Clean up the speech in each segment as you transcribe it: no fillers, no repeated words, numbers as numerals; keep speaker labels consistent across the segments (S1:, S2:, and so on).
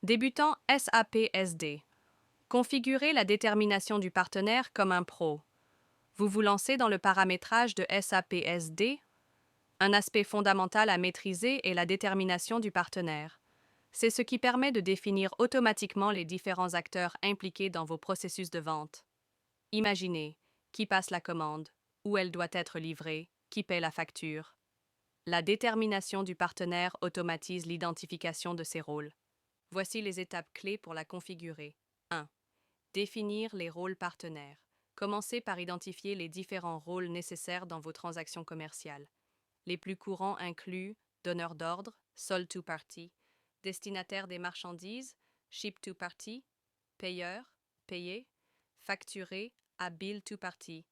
S1: Débutant SAP-SD. Configurez la détermination du partenaire comme un pro. Vous vous lancez dans le paramétrage de SAP-SD. Un aspect fondamental à maîtriser est la détermination du partenaire. C'est ce qui permet de définir automatiquement les différents acteurs impliqués dans vos processus de vente. Imaginez qui passe la commande, où elle doit être livrée, qui paie la facture. La détermination du partenaire automatise l'identification de ses rôles. Voici les étapes clés pour la configurer. 1. Définir les rôles partenaires. Commencez par identifier les différents rôles nécessaires dans vos transactions commerciales. Les plus courants incluent donneur d'ordre, sold to party, destinataire des marchandises, ship to party, payeur, payé, facturé, à bill to party.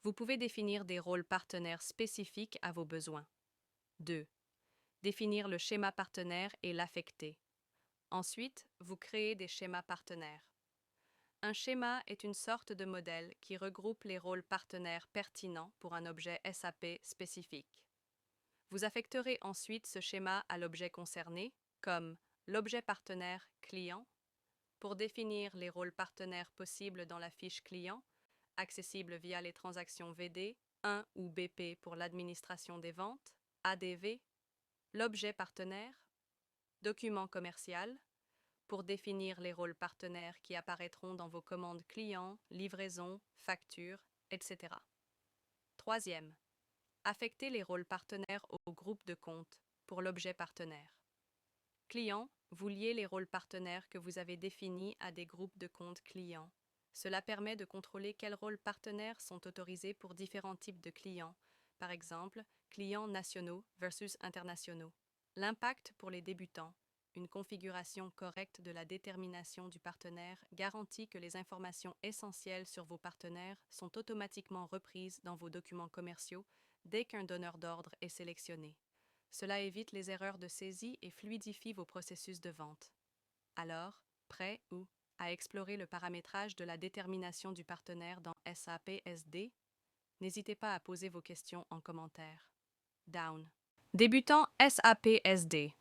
S1: Vous pouvez définir des rôles partenaires spécifiques à vos besoins. 2. Définir le schéma partenaire et l'affecter. Ensuite, vous créez des schémas partenaires. Un schéma est une sorte de modèle qui regroupe les rôles partenaires pertinents pour un objet SAP spécifique. Vous affecterez ensuite ce schéma à l'objet concerné, comme l'objet partenaire client, pour définir les rôles partenaires possibles dans la fiche client, accessible via les transactions VD, 1 ou BP pour l'administration des ventes, ADV, l'objet partenaire, document commercial, pour définir les rôles partenaires qui apparaîtront dans vos commandes clients, livraisons, factures, etc. Troisième, affectez les rôles partenaires au groupe de comptes pour l'objet partenaire. Client, vous liez les rôles partenaires que vous avez définis à des groupes de comptes clients. Cela permet de contrôler quels rôles partenaires sont autorisés pour différents types de clients, par exemple, clients nationaux versus internationaux. L'impact pour les débutants. Une configuration correcte de la détermination du partenaire garantit que les informations essentielles sur vos partenaires sont automatiquement reprises dans vos documents commerciaux dès qu'un donneur d'ordre est sélectionné. Cela évite les erreurs de saisie et fluidifie vos processus de vente. Alors, prêt ou à explorer le paramétrage de la détermination du partenaire dans SAP SD? N'hésitez pas à poser vos questions en commentaire. Down. Débutant SAP SD.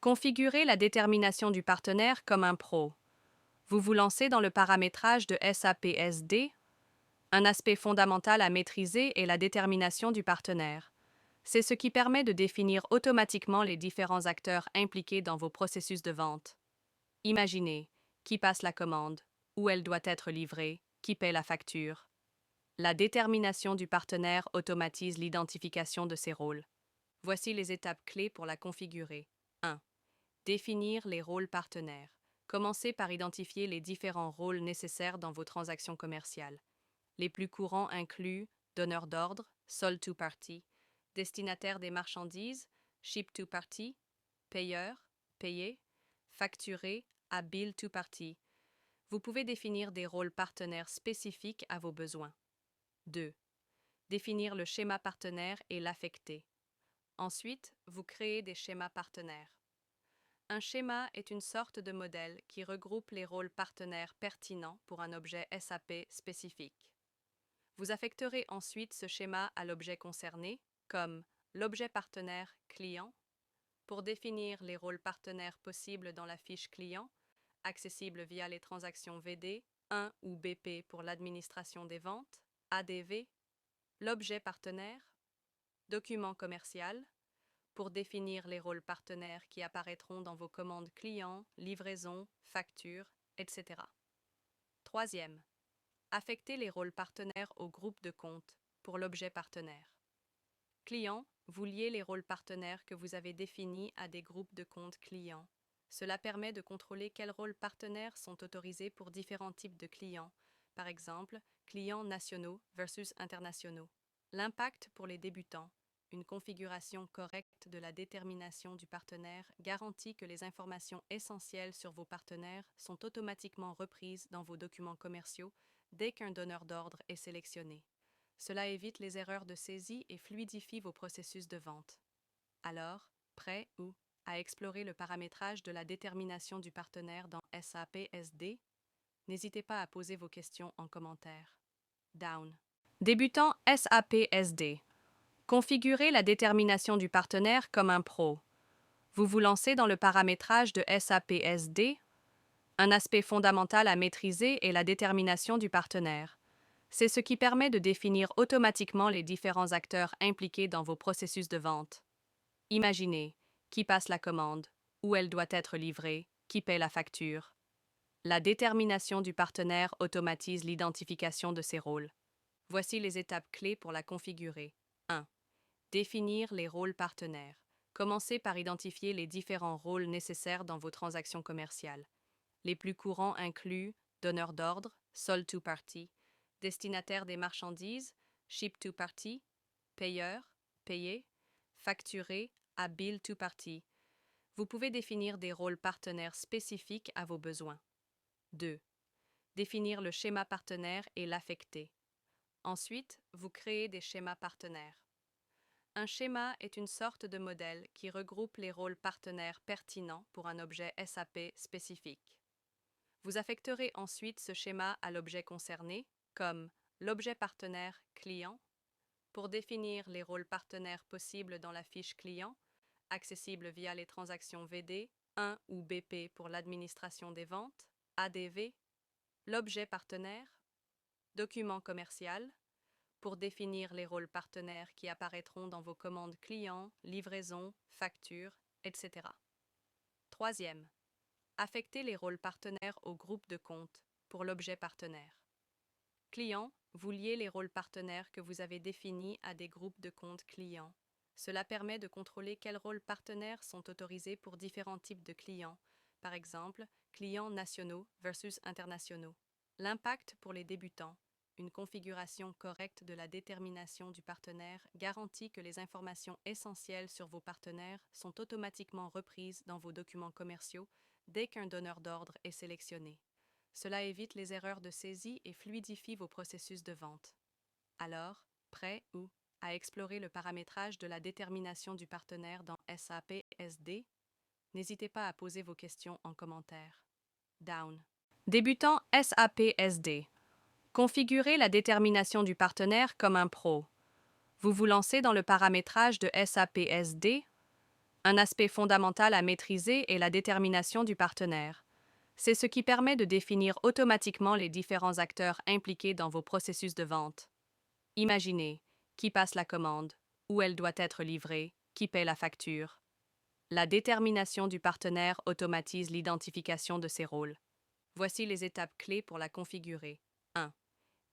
S1: Configurez la détermination du partenaire comme un pro. Vous vous lancez dans le paramétrage de SAP SD. Un aspect fondamental à maîtriser est la détermination du partenaire. C'est ce qui permet de définir automatiquement les différents acteurs impliqués dans vos processus de vente. Imaginez qui passe la commande, où elle doit être livrée, qui paie la facture. La détermination du partenaire automatise l'identification de ses rôles. Voici les étapes clés pour la configurer. 1. Définir les rôles partenaires. Commencez par identifier les différents rôles nécessaires dans vos transactions commerciales. Les plus courants incluent donneur d'ordre, sold to party, destinataire des marchandises, ship to party, payeur, payé, facturé, à bill to party. Vous pouvez définir des rôles partenaires spécifiques à vos besoins. 2. Définir le schéma partenaire et l'affecter. Ensuite, vous créez des schémas partenaires. Un schéma est une sorte de modèle qui regroupe les rôles partenaires pertinents pour un objet SAP spécifique. Vous affecterez ensuite ce schéma à l'objet concerné, comme l'objet partenaire client, pour définir les rôles partenaires possibles dans la fiche client, accessible via les transactions VD, 1 ou BP pour l'administration des ventes, ADV, l'objet partenaire, document commercial, pour définir les rôles partenaires qui apparaîtront dans vos commandes clients, livraisons, factures, etc. Troisième, affectez les rôles partenaires au groupe de comptes pour l'objet partenaire. Client, vous liez les rôles partenaires que vous avez définis à des groupes de comptes clients. Cela permet de contrôler quels rôles partenaires sont autorisés pour différents types de clients, par exemple, clients nationaux versus internationaux. L'impact pour les débutants. Une configuration correcte de la détermination du partenaire garantit que les informations essentielles sur vos partenaires sont automatiquement reprises dans vos documents commerciaux dès qu'un donneur d'ordre est sélectionné. Cela évite les erreurs de saisie et fluidifie vos processus de vente. Alors, prêt ou à explorer le paramétrage de la détermination du partenaire dans SAP SD? N'hésitez pas à poser vos questions en commentaire. Down. Débutant SAP SD. Configurez la détermination du partenaire comme un pro. Vous vous lancez dans le paramétrage de SAP-SD. Un aspect fondamental à maîtriser est la détermination du partenaire. C'est ce qui permet de définir automatiquement les différents acteurs impliqués dans vos processus de vente. Imaginez qui passe la commande, où elle doit être livrée, qui paie la facture. La détermination du partenaire automatise l'identification de ses rôles. Voici les étapes clés pour la configurer. 1. Définir les rôles partenaires. Commencez par identifier les différents rôles nécessaires dans vos transactions commerciales. Les plus courants incluent donneur d'ordre, sold to party, destinataire des marchandises, ship to party, payeur, payé, facturé, à bill to party. Vous pouvez définir des rôles partenaires spécifiques à vos besoins. 2. Définir le schéma partenaire et l'affecter. Ensuite, vous créez des schémas partenaires. Un schéma est une sorte de modèle qui regroupe les rôles partenaires pertinents pour un objet SAP spécifique. Vous affecterez ensuite ce schéma à l'objet concerné, comme l'objet partenaire client, pour définir les rôles partenaires possibles dans la fiche client, accessible via les transactions VD, 1 ou BP pour l'administration des ventes, ADV, l'objet partenaire, document commercial, pour définir les rôles partenaires qui apparaîtront dans vos commandes clients, livraison, factures, etc. Troisième, affectez les rôles partenaires au groupe de comptes pour l'objet partenaire. Client, vous liez les rôles partenaires que vous avez définis à des groupes de comptes clients. Cela permet de contrôler quels rôles partenaires sont autorisés pour différents types de clients, par exemple, clients nationaux versus internationaux. L'impact pour les débutants. Une configuration correcte de la détermination du partenaire garantit que les informations essentielles sur vos partenaires sont automatiquement reprises dans vos documents commerciaux dès qu'un donneur d'ordre est sélectionné. Cela évite les erreurs de saisie et fluidifie vos processus de vente. Alors, prêt ou à explorer le paramétrage de la détermination du partenaire dans SAP SD? N'hésitez pas à poser vos questions en commentaire. Down. Débutant SAP SD. Configurez la détermination du partenaire comme un pro. Vous vous lancez dans le paramétrage de SAP SD. Un aspect fondamental à maîtriser est la détermination du partenaire. C'est ce qui permet de définir automatiquement les différents acteurs impliqués dans vos processus de vente. Imaginez qui passe la commande, où elle doit être livrée, qui paie la facture. La détermination du partenaire automatise l'identification de ses rôles. Voici les étapes clés pour la configurer. 1.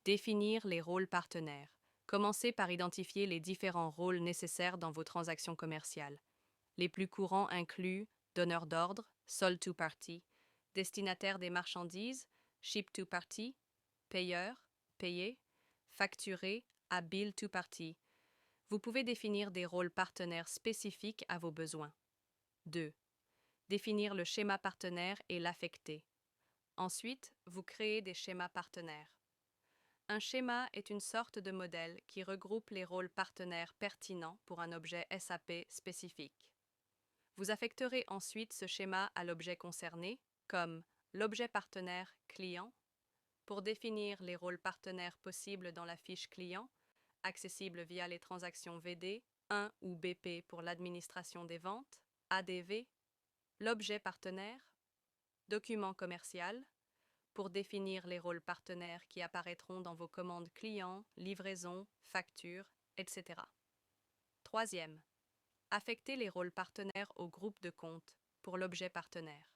S1: Définir les rôles partenaires. Commencez par identifier les différents rôles nécessaires dans vos transactions commerciales. Les plus courants incluent donneur d'ordre, sold to party, destinataire des marchandises, ship to party, payeur, payé, facturé, à bill to party. Vous pouvez définir des rôles partenaires spécifiques à vos besoins. 2. Définir le schéma partenaire et l'affecter. Ensuite, vous créez des schémas partenaires. Un schéma est une sorte de modèle qui regroupe les rôles partenaires pertinents pour un objet SAP spécifique. Vous affecterez ensuite ce schéma à l'objet concerné, comme l'objet partenaire client, pour définir les rôles partenaires possibles dans la fiche client, accessible via les transactions VD, 1 ou BP pour l'administration des ventes, ADV, l'objet partenaire, document commercial, pour définir les rôles partenaires qui apparaîtront dans vos commandes clients, livraison, factures, etc. Troisième, affectez les rôles partenaires au groupe de comptes pour l'objet partenaire.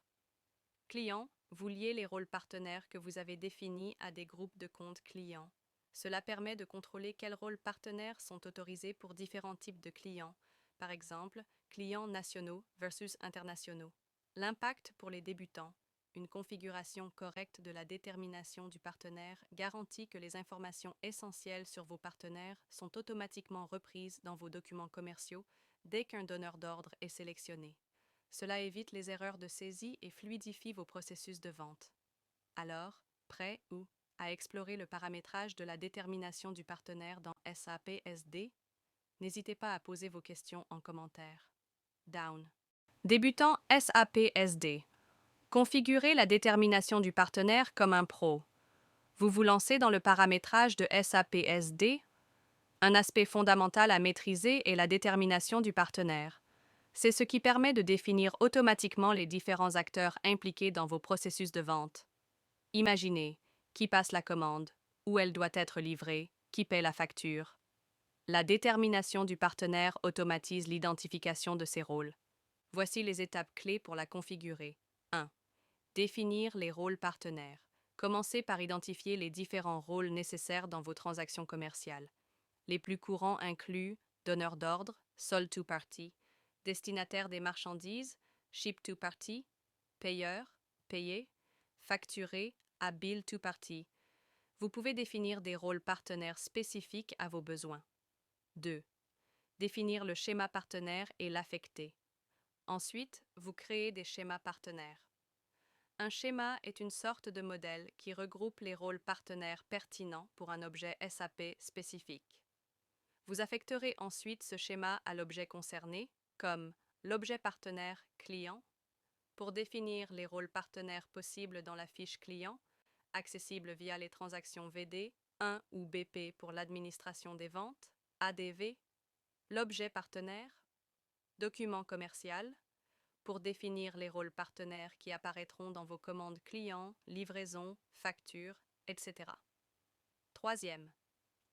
S1: Client, vous liez les rôles partenaires que vous avez définis à des groupes de comptes clients. Cela permet de contrôler quels rôles partenaires sont autorisés pour différents types de clients, par exemple, clients nationaux versus internationaux. L'impact pour les débutants. Une configuration correcte de la détermination du partenaire garantit que les informations essentielles sur vos partenaires sont automatiquement reprises dans vos documents commerciaux dès qu'un donneur d'ordre est sélectionné. Cela évite les erreurs de saisie et fluidifie vos processus de vente. Alors, prêt ou à explorer le paramétrage de la détermination du partenaire dans SAP SD? N'hésitez pas à poser vos questions en commentaire. Down. Débutant SAP SD. Configurez la détermination du partenaire comme un pro. Vous vous lancez dans le paramétrage de SAP SD. Un aspect fondamental à maîtriser est la détermination du partenaire. C'est ce qui permet de définir automatiquement les différents acteurs impliqués dans vos processus de vente. Imaginez qui passe la commande, où elle doit être livrée, qui paie la facture. La détermination du partenaire automatise l'identification de ces rôles. Voici les étapes clés pour la configurer. 1. Définir les rôles partenaires. Commencez par identifier les différents rôles nécessaires dans vos transactions commerciales. Les plus courants incluent donneur d'ordre, sold to party, destinataire des marchandises, ship to party, payeur, payé, facturé, à bill to party. Vous pouvez définir des rôles partenaires spécifiques à vos besoins. 2. Définir le schéma partenaire et l'affecter. Ensuite, vous créez des schémas partenaires. Un schéma est une sorte de modèle qui regroupe les rôles partenaires pertinents pour un objet SAP spécifique. Vous affecterez ensuite ce schéma à l'objet concerné, comme l'objet partenaire client, pour définir les rôles partenaires possibles dans la fiche client, accessible via les transactions VD, 1 ou BP pour l'administration des ventes, ADV, l'objet partenaire, document commercial, pour définir les rôles partenaires qui apparaîtront dans vos commandes clients, livraisons, factures, etc. Troisième,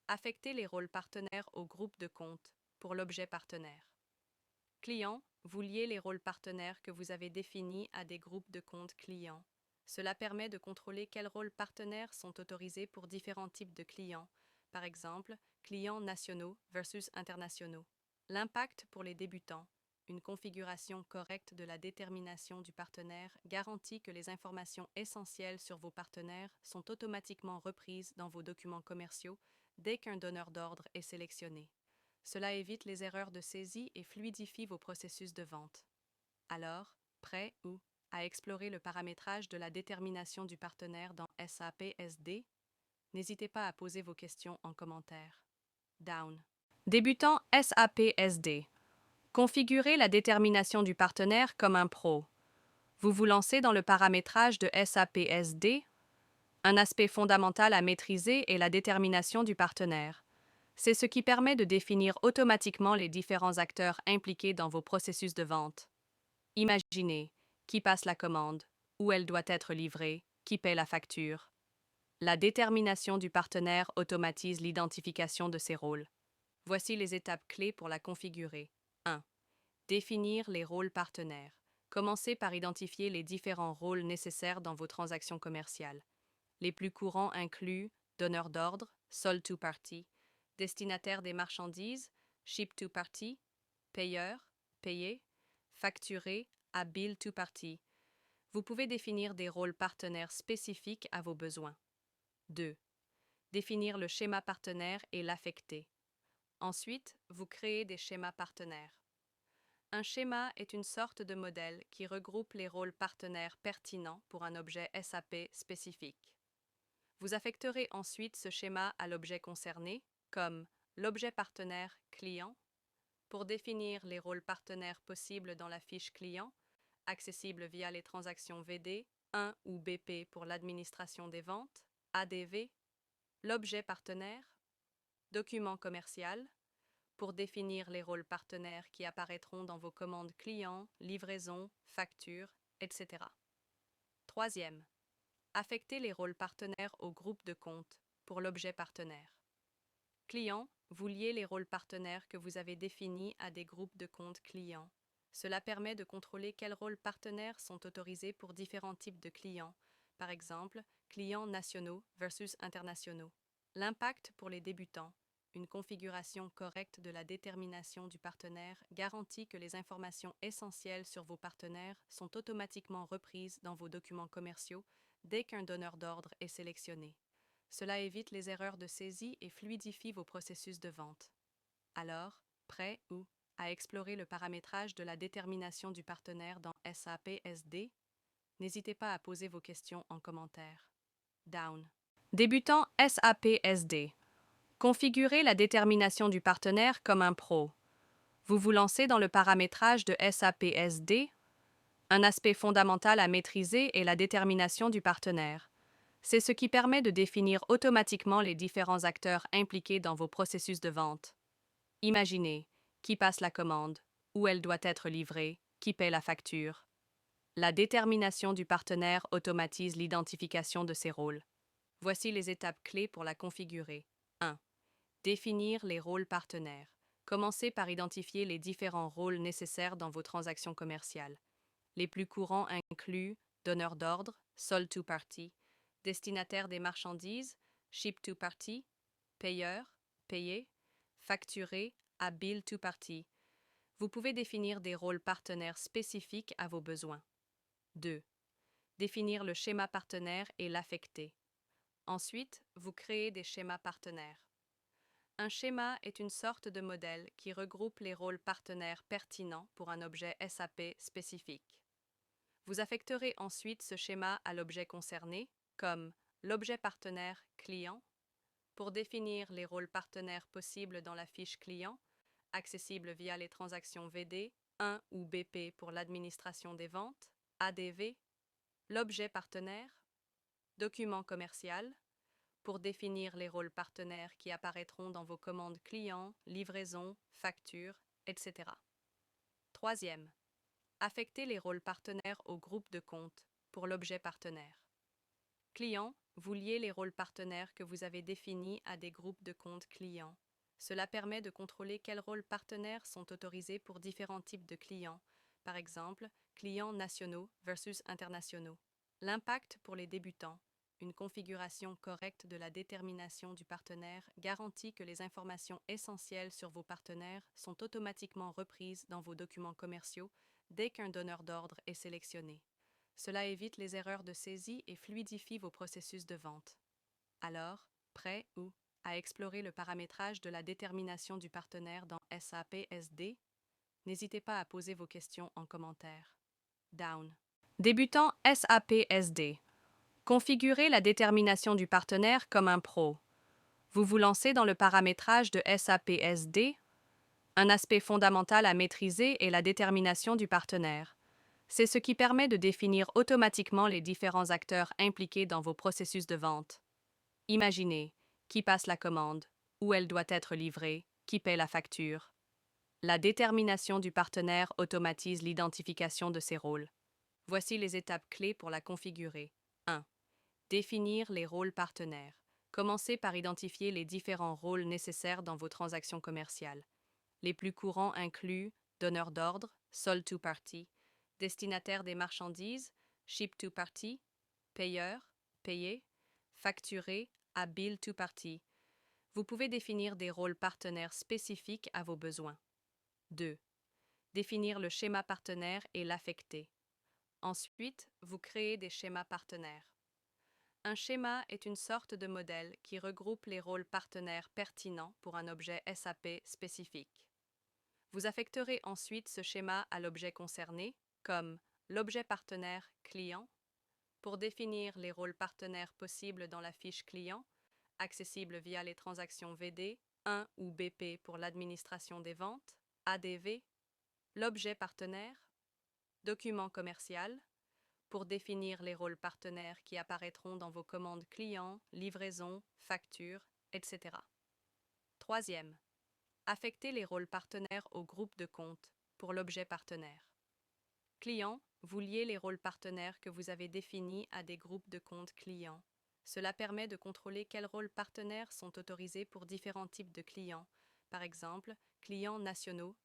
S1: affectez les rôles partenaires au groupe de comptes pour l'objet partenaire. Client, vous liez les rôles partenaires que vous avez définis à des groupes de comptes clients. Cela permet de contrôler quels rôles partenaires sont autorisés pour différents types de clients, par exemple, clients nationaux versus internationaux. L'impact pour les débutants. Une configuration correcte de la détermination du partenaire garantit que les informations essentielles sur vos partenaires sont automatiquement reprises dans vos documents commerciaux dès qu'un donneur d'ordre est sélectionné. Cela évite les erreurs de saisie et fluidifie vos processus de vente. Alors, prêt ou à explorer le paramétrage de la détermination du partenaire dans SAP SD? N'hésitez pas à poser vos questions en commentaire. Down. Débutant SAP SD. Configurez la détermination du partenaire comme un pro. Vous vous lancez dans le paramétrage de SAP SD. Un aspect fondamental à maîtriser est la détermination du partenaire. C'est ce qui permet de définir automatiquement les différents acteurs impliqués dans vos processus de vente. Imaginez qui passe la commande, où elle doit être livrée, qui paie la facture. La détermination du partenaire automatise l'identification de ces rôles. Voici les étapes clés pour la configurer. 1. Définir les rôles partenaires. Commencez par identifier les différents rôles nécessaires dans vos transactions commerciales. Les plus courants incluent donneur d'ordre, sold to party, destinataire des marchandises, ship to party, payeur, payé, facturé, à bill to party. Vous pouvez définir des rôles partenaires spécifiques à vos besoins. 2. Définir le schéma partenaire et l'affecter. Ensuite, vous créez des schémas partenaires. Un schéma est une sorte de modèle qui regroupe les rôles partenaires pertinents pour un objet SAP spécifique. Vous affecterez ensuite ce schéma à l'objet concerné, comme l'objet partenaire client, pour définir les rôles partenaires possibles dans la fiche client, accessible via les transactions VD, 1 ou BP pour l'administration des ventes, ADV, l'objet partenaire, document commercial, pour définir les rôles partenaires qui apparaîtront dans vos commandes clients, livraisons, factures, etc. Troisième, affectez les rôles partenaires au groupe de comptes pour l'objet partenaire. Client, vous liez les rôles partenaires que vous avez définis à des groupes de comptes clients. Cela permet de contrôler quels rôles partenaires sont autorisés pour différents types de clients, par exemple, clients nationaux versus internationaux. L'impact pour les débutants. Une configuration correcte de la détermination du partenaire garantit que les informations essentielles sur vos partenaires sont automatiquement reprises dans vos documents commerciaux dès qu'un donneur d'ordre est sélectionné. Cela évite les erreurs de saisie et fluidifie vos processus de vente. Alors, prêt ou à explorer le paramétrage de la détermination du partenaire dans SAP SD? N'hésitez pas à poser vos questions en commentaire. Down. Débutant SAP SD. Configurez la détermination du partenaire comme un pro. Vous vous lancez dans le paramétrage de SAP SD. Un aspect fondamental à maîtriser est la détermination du partenaire. C'est ce qui permet de définir automatiquement les différents acteurs impliqués dans vos processus de vente. Imaginez qui passe la commande, où elle doit être livrée, qui paie la facture. La détermination du partenaire automatise l'identification de ces rôles. Voici les étapes clés pour la configurer. 1. Définir les rôles partenaires. Commencez par identifier les différents rôles nécessaires dans vos transactions commerciales. Les plus courants incluent donneur d'ordre, sold to party, destinataire des marchandises, ship to party, payeur, payé, facturé, à bill to party. Vous pouvez définir des rôles partenaires spécifiques à vos besoins. 2. Définir le schéma partenaire et l'affecter. Ensuite, vous créez des schémas partenaires. Un schéma est une sorte de modèle qui regroupe les rôles partenaires pertinents pour un objet SAP spécifique. Vous affecterez ensuite ce schéma à l'objet concerné, comme l'objet partenaire client, pour définir les rôles partenaires possibles dans la fiche client, accessible via les transactions VD, 1 ou BP pour l'administration des ventes, ADV, l'objet partenaire, document commercial, pour définir les rôles partenaires qui apparaîtront dans vos commandes clients, livraison, factures, etc. Troisième, affectez les rôles partenaires au groupe de comptes pour l'objet partenaire. Client, vous liez les rôles partenaires que vous avez définis à des groupes de comptes clients. Cela permet de contrôler quels rôles partenaires sont autorisés pour différents types de clients, par exemple, clients nationaux versus internationaux. L'impact pour les débutants. Une configuration correcte de la détermination du partenaire garantit que les informations essentielles sur vos partenaires sont automatiquement reprises dans vos documents commerciaux dès qu'un donneur d'ordre est sélectionné. Cela évite les erreurs de saisie et fluidifie vos processus de vente. Alors, prêt ou à explorer le paramétrage de la détermination du partenaire dans SAP SD? N'hésitez pas à poser vos questions en commentaire. Down. Débutant SAP SD. Configurez la détermination du partenaire comme un pro. Vous vous lancez dans le paramétrage de SAP SD. Un aspect fondamental à maîtriser est la détermination du partenaire. C'est ce qui permet de définir automatiquement les différents acteurs impliqués dans vos processus de vente. Imaginez qui passe la commande, où elle doit être livrée, qui paie la facture. La détermination du partenaire automatise l'identification de ces rôles. Voici les étapes clés pour la configurer. 1. Définir les rôles partenaires. Commencez par identifier les différents rôles nécessaires dans vos transactions commerciales. Les plus courants incluent donneur d'ordre, sold to party, destinataire des marchandises, ship to party, payeur, payé, facturé, à bill to party. Vous pouvez définir des rôles partenaires spécifiques à vos besoins. 2. Définir le schéma partenaire et l'affecter. Ensuite, vous créez des schémas partenaires. Un schéma est une sorte de modèle qui regroupe les rôles partenaires pertinents pour un objet SAP spécifique. Vous affecterez ensuite ce schéma à l'objet concerné, comme l'objet partenaire client, pour définir les rôles partenaires possibles dans la fiche client, accessible via les transactions VD, 1 ou BP pour l'administration des ventes, ADV, l'objet partenaire, document commercial, pour définir les rôles partenaires qui apparaîtront dans vos commandes clients, livraison, factures, etc. Troisième, affectez les rôles partenaires au groupe de comptes pour l'objet partenaire. Client, vous liez les rôles partenaires que vous avez définis à des groupes de comptes clients. Cela permet de contrôler quels rôles partenaires sont autorisés pour différents types de clients, par exemple, clients nationaux